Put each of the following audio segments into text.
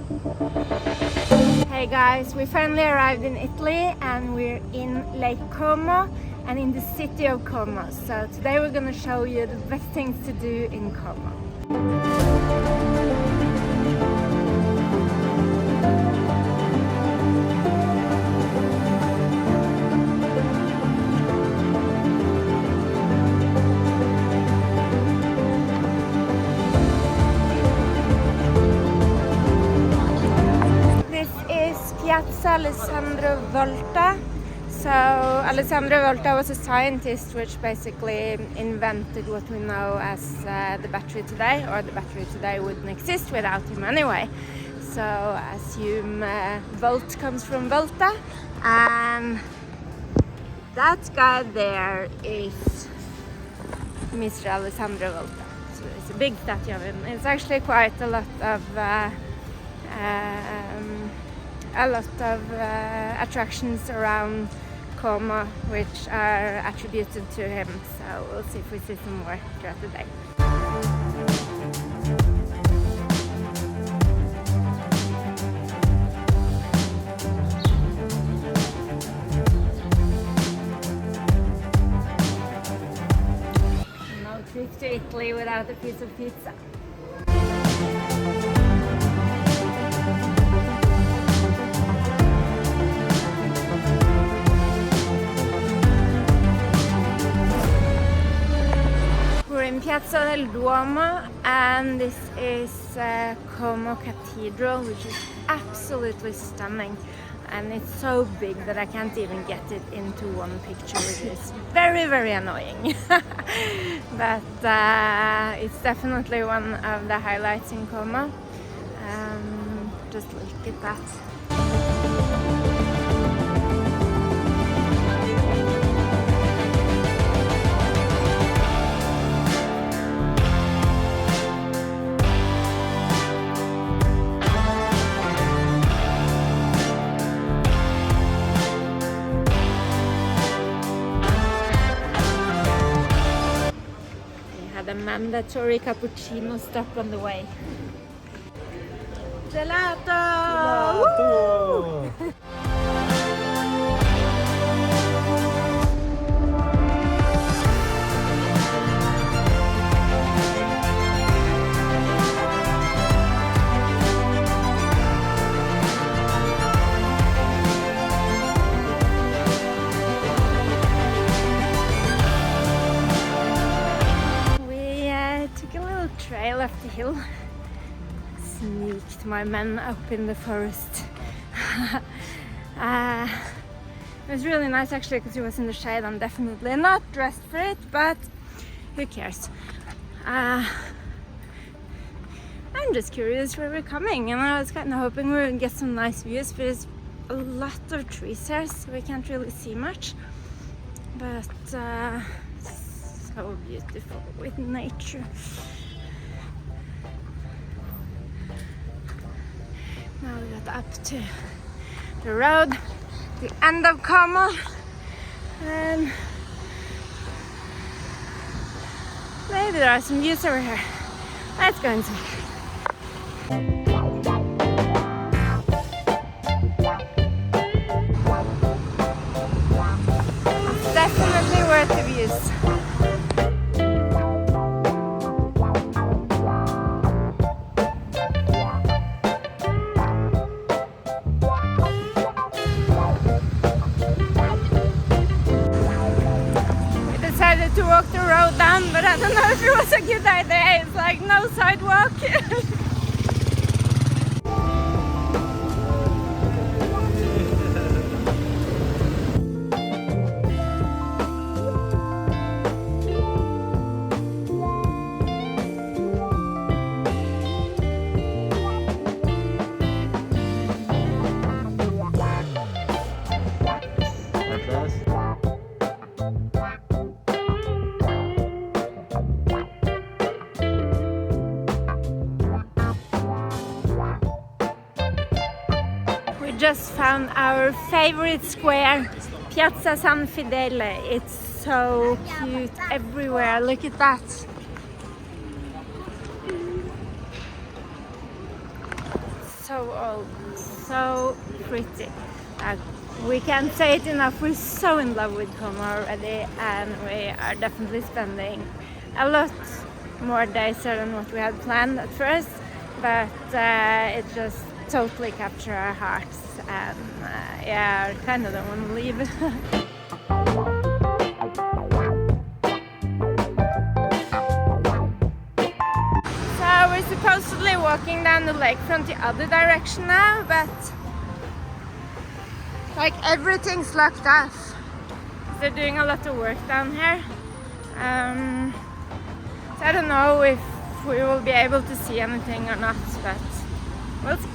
Hey guys, we finally arrived in Italy and we're in Lake Como and in the city of Como. So today we're gonna show you the best things to do in Como. Piazza Alessandro Volta. So Alessandro Volta was a scientist which basically invented what we know as the battery today, or the battery today wouldn't exist without him anyway. So assume volt comes from Volta, and that guy there is Mr. Alessandro Volta. So it's a big statue of him. It's actually quite a lot of attractions around Como which are attributed to him, so we'll see if we see some more throughout the day. No trip to Italy without a piece of pizza. In Piazza del Duomo, and this is Como Cathedral, which is absolutely stunning, and it's so big that I can't even get it into one picture, which is very, very annoying. But it's definitely one of the highlights in Como. Just look at that. The mandatory cappuccino stop on the way. Gelato! Gelato! Trail up the hill. Sneaked my men up in the forest. It was really nice actually because it was in the shade. I'm definitely not dressed for it, but who cares? I'm just curious where we're coming, and I was kind of hoping we would get some nice views, but there's a lot of trees here so we can't really see much, but so beautiful with nature. Now we got up to the road, the end of Como, and maybe there are some views over here. Let's go inside. It's definitely worth the views. To walk the road down, but I don't know if it was a good idea. It's like no sidewalk. Just found our favorite square, Piazza San Fidele. It's so cute everywhere. Look at that. so old, so pretty. We can't say it enough, we're so in love with Como already, and we are definitely spending a lot more days here than what we had planned at first, but it just totally captured our hearts, and yeah, I kind of don't want to leave. So we're supposedly walking down the lakefront the other direction now, but like everything's locked off. They're doing a lot of work down here. So I don't know if we will be able to see anything or not, but we'll see.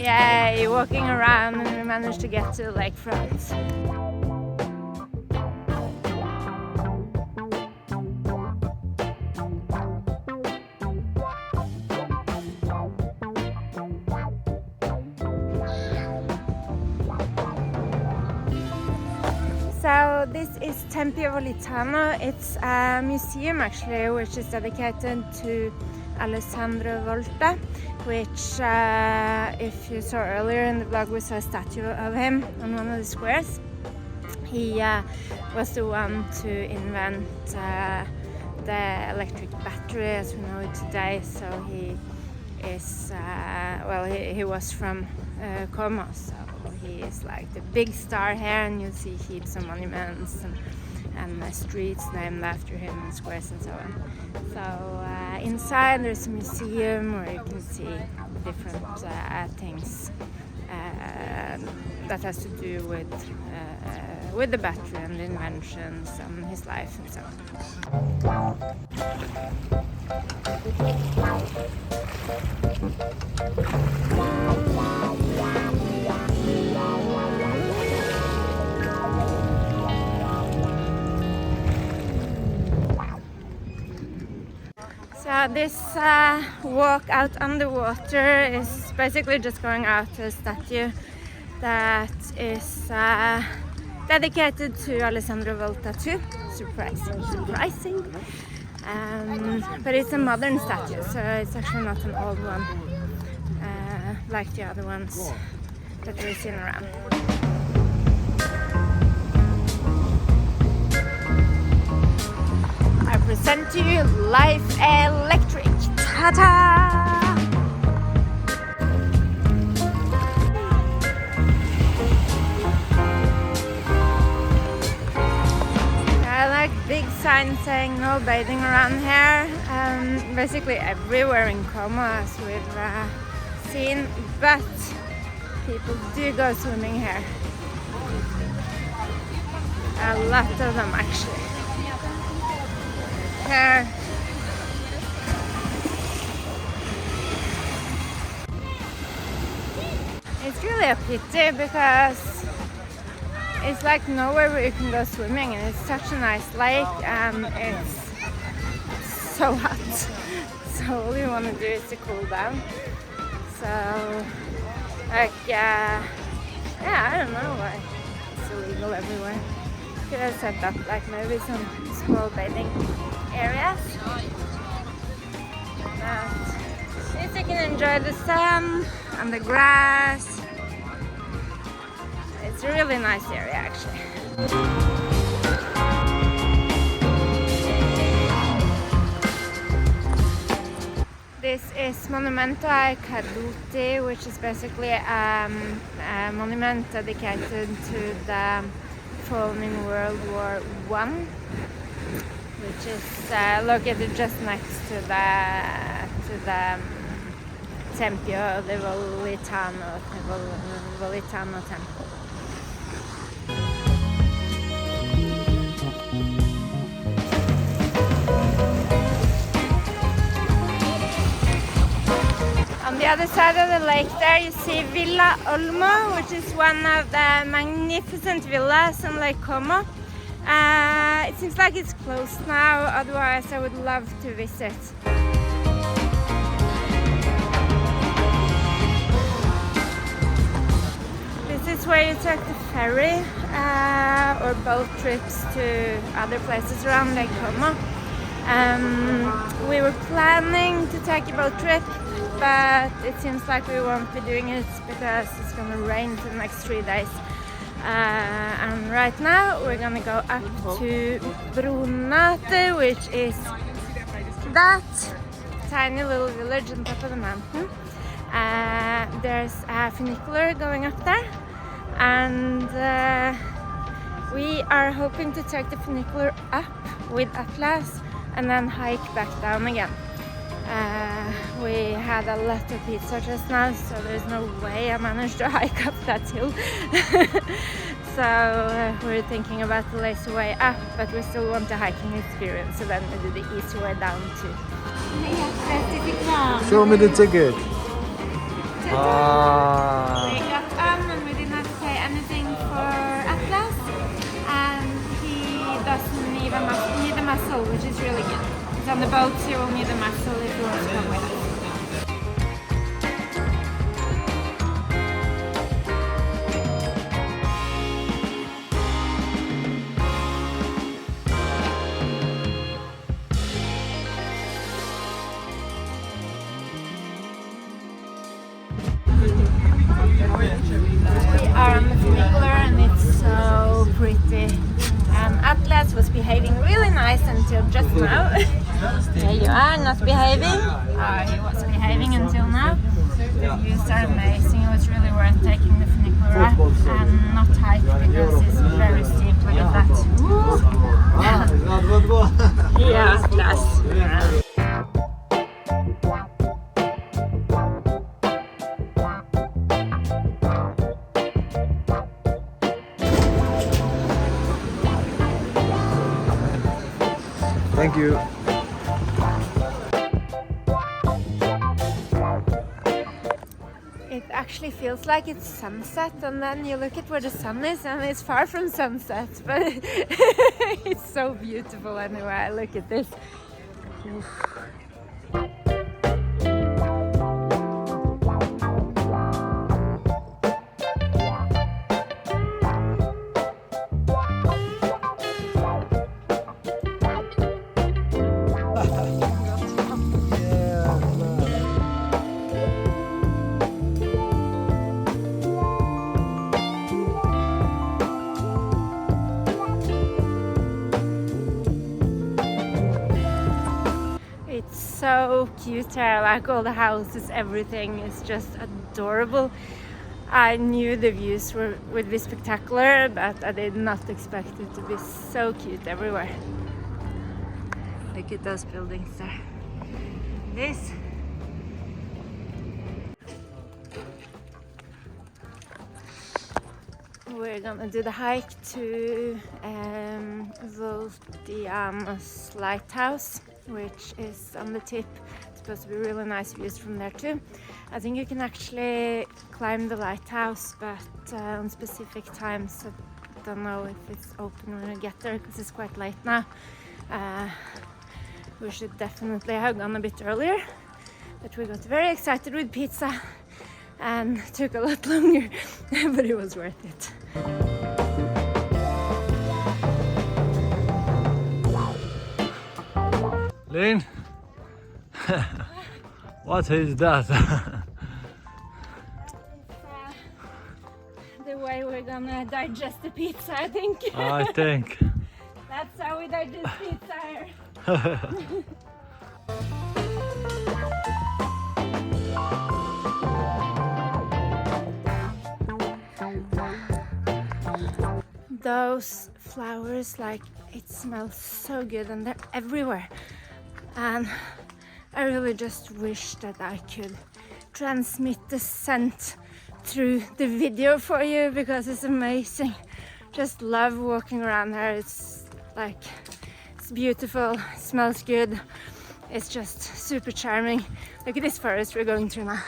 Yay, walking around and we managed to get to the lakefront. So this is Tempio Volitano. It's a museum actually which is dedicated to Alessandro Volta, which if you saw earlier in the vlog, we saw a statue of him on one of the squares. He was the one to invent the electric battery as we know it today. So he is well, he was from Como, so he is like the big star here, and you'll see heaps of monuments and streets named after him and squares and so on. So inside there's a museum where you can see different things that has to do with the battery and the inventions and his life and so on. So this walk out on the water is basically just going out to a statue that is dedicated to Alessandro Volta too. Surprising. But it's a modern statue, so it's actually not an old one like the other ones that we've seen around. I present to you Life Electric. Ta-da! I like big signs saying no bathing around here. Basically everywhere in Como, as we've seen, but people do go swimming here. A lot of them actually. Here. It's really a pity because it's like nowhere where you can go swimming, and it's such a nice lake and it's so hot. So all you want to do is to cool down. So like yeah, I don't know why it's illegal everywhere. Could have set up like maybe some small bathing areas. But since you can enjoy the sun and the grass, it's a really nice area actually. This is Monumento ai Caduti, which is basically a monument dedicated to the fallen in World War I, which is located just next to the Tempio de Volitano temple. On the other side of the lake there you see Villa Olmo, which is one of the magnificent villas on Lake Como. It seems like it's closed now, otherwise I would love to visit. This is where you take the ferry or boat trips to other places around Lake Como. We were planning to take a boat trip but it seems like we won't be doing it because it's gonna rain for the next 3 days. And right now we're gonna go up to Brunate, which is that tiny little village on top of the mountain. There's a funicular going up there, and we are hoping to take the funicular up with Atlas and then hike back down again. We had a lot of pizza just now, so there's no way I managed to hike up that hill. So we're thinking about the lazy way up, but we still want the hiking experience, so then we do the easy way down too. Show me the ticket. We got on and we did not pay anything for Atlas, and he doesn't need a muscle, which is really good. He's on the boat, so he will need a muscle if he wants to come with us. We are on the funicular and it's so pretty. Atlas was behaving really nice until just now. There you are, not behaving. He was behaving until now. The views are amazing. It was really worth taking the funicular up and not hike because it's very steep. Look at that. Yeah, Atlas. Thank you. It actually feels like it's sunset, and then you look at where the sun is and it's far from sunset, but it's so beautiful anyway. I look at this. So cute here, like all the houses, everything is just adorable. I knew the views would be spectacular, but I did not expect it to be so cute everywhere. Look at those buildings there. This. We're gonna do the hike to Voltiano Lighthouse, which is on the tip. It's supposed to be really nice views from there too. I think you can actually climb the lighthouse, but on specific times. I don't know if it's open when we get there because it's quite late now. We should definitely have gone a bit earlier, but we got very excited with pizza and took a lot longer, but it was worth it. Lynn, what is that? The way we're gonna digest the pizza, I think. I think. That's how we digest pizza here. Those flowers, like, it smells so good and they're everywhere. And I really just wish that I could transmit the scent through the video for you because it's amazing. Just love walking around here. It's like, it's beautiful, it smells good. It's just super charming. Look at this forest we're going through now.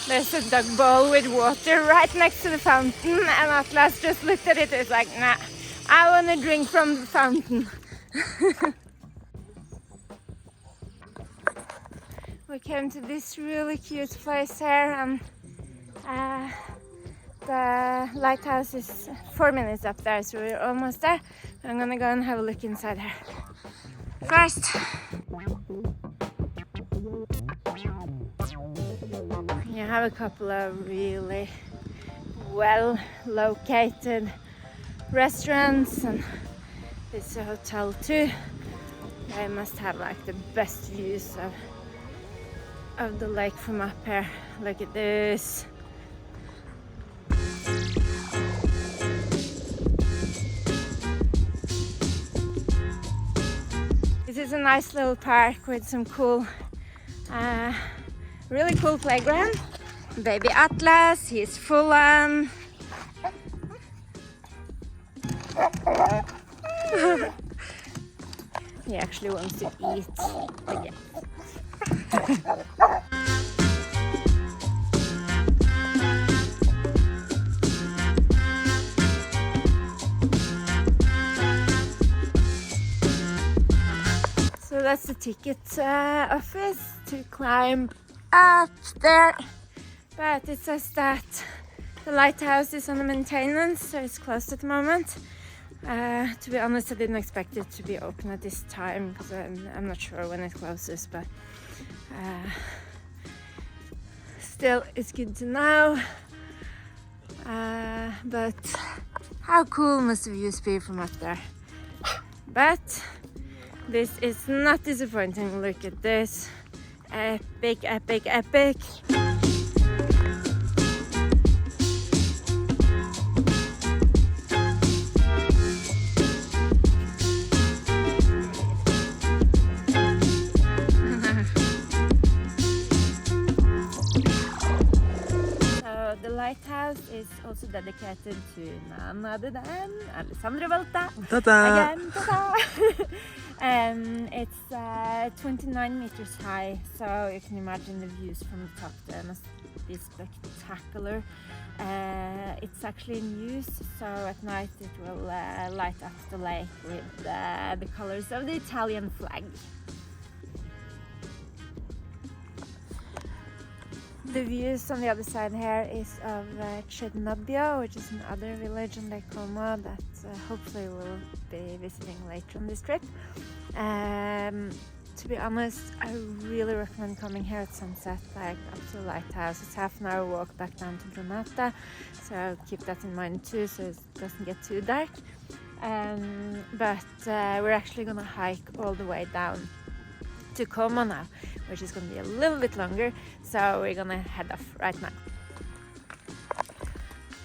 There's a duck bowl with water right next to the fountain, and Atlas just looked at it and was like, nah, I want to drink from the fountain. We came to this really cute place here, and The lighthouse is 4 minutes up there, so we're almost there. I'm gonna go and have a look inside here. First, you have a couple of really well located restaurants, and it's a hotel too. They must have like the best views of the lake from up here. Look at this. This is a nice little park with some cool, really cool playground. Baby Atlas, he's full on. He actually wants to eat again. So that's the ticket office to climb up there. But it says that the lighthouse is under maintenance, so it's closed at the moment. To be honest, I didn't expect it to be open at this time because I'm not sure when it closes, but still it's good to know. But how cool must the views be from up there? But this is not disappointing. Look at this. Epic, epic, epic. The lighthouse is also dedicated to none other than Alessandro Volta. Ta-da! Again, ta-da! And it's 29 meters high, so you can imagine the views from the top there must be spectacular. It's actually in use, so at night it will light up the lake with the colors of the Italian flag. The views on the other side here is of Cernobbio, which is another village in Lake Como that hopefully we'll be visiting later on this trip. To be honest, I really recommend coming here at sunset, like up to the lighthouse. It's half an hour walk back down to Brunate, so keep that in mind too, so it doesn't get too dark. But we're actually gonna hike all the way down to Como now, which is going to be a little bit longer, so we're gonna head off right now.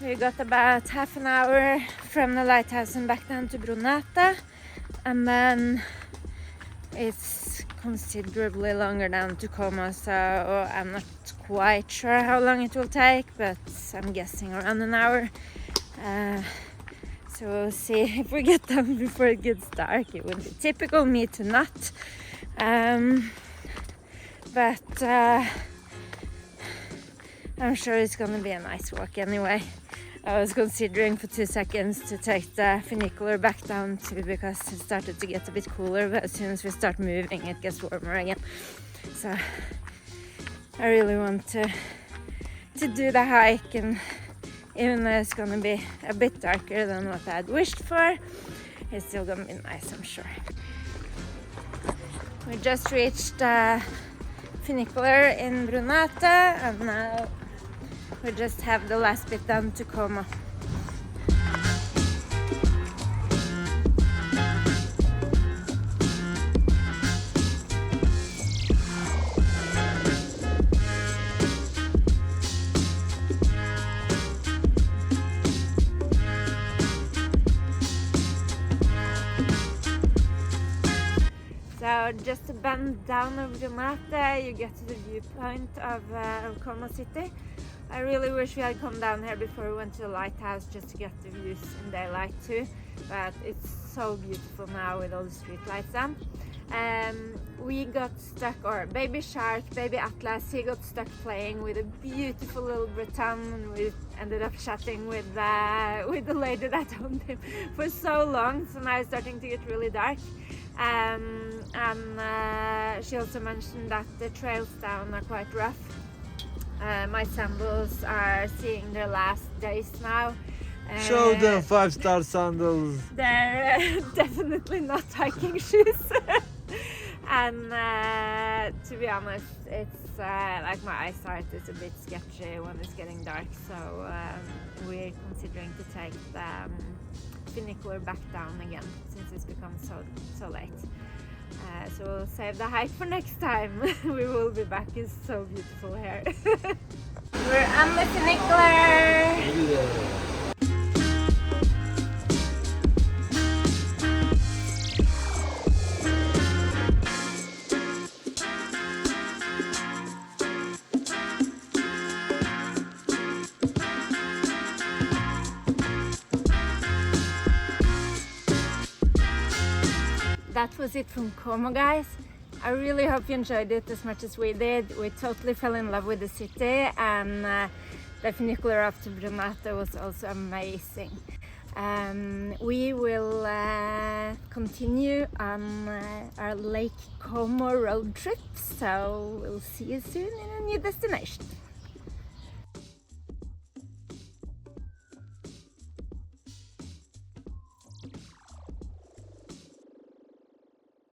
We got about half an hour from the lighthouse and back down to Brunate, and then it's considerably longer down to Como, so I'm not quite sure how long it will take, but I'm guessing around an hour. So we'll see if we get done before it gets dark. It would be typical me to not. But I'm sure it's gonna be a nice walk anyway. I was considering for 2 seconds to take the funicular back down too, because it started to get a bit cooler, but as soon as we start moving it gets warmer again. So I really want to do the hike, and even though it's gonna be a bit darker than what I had wished for, it's still gonna be nice, I'm sure. We just reached Funicular in Brunate, and now we just have the last bit down to Como. So just to bend down over Brunate, you get to the viewpoint of Como city. I really wish we had come down here before we went to the lighthouse just to get the views in daylight too, but it's so beautiful now with all the street lights on. We got stuck, or baby shark, baby Atlas, he got stuck playing with a beautiful little Breton, and we ended up chatting with the lady that owned him for so long, so now it's starting to get really dark. And she also mentioned that the trails down are quite rough, My sandals are seeing their last days now. Show them 5-star sandals. They're definitely not hiking shoes. And to be honest, it's like my eyesight is a bit sketchy when it's getting dark, so we're considering to take the funicular back down again since it's become so late. So we'll save the hike for next time. We will be back. It's so beautiful here. We're on the funicular. That was it from Como, guys. I really hope you enjoyed it as much as we did. We totally fell in love with the city, and the funicular up to Brunate was also amazing. We will continue on our Lake Como road trip, so we'll see you soon in a new destination.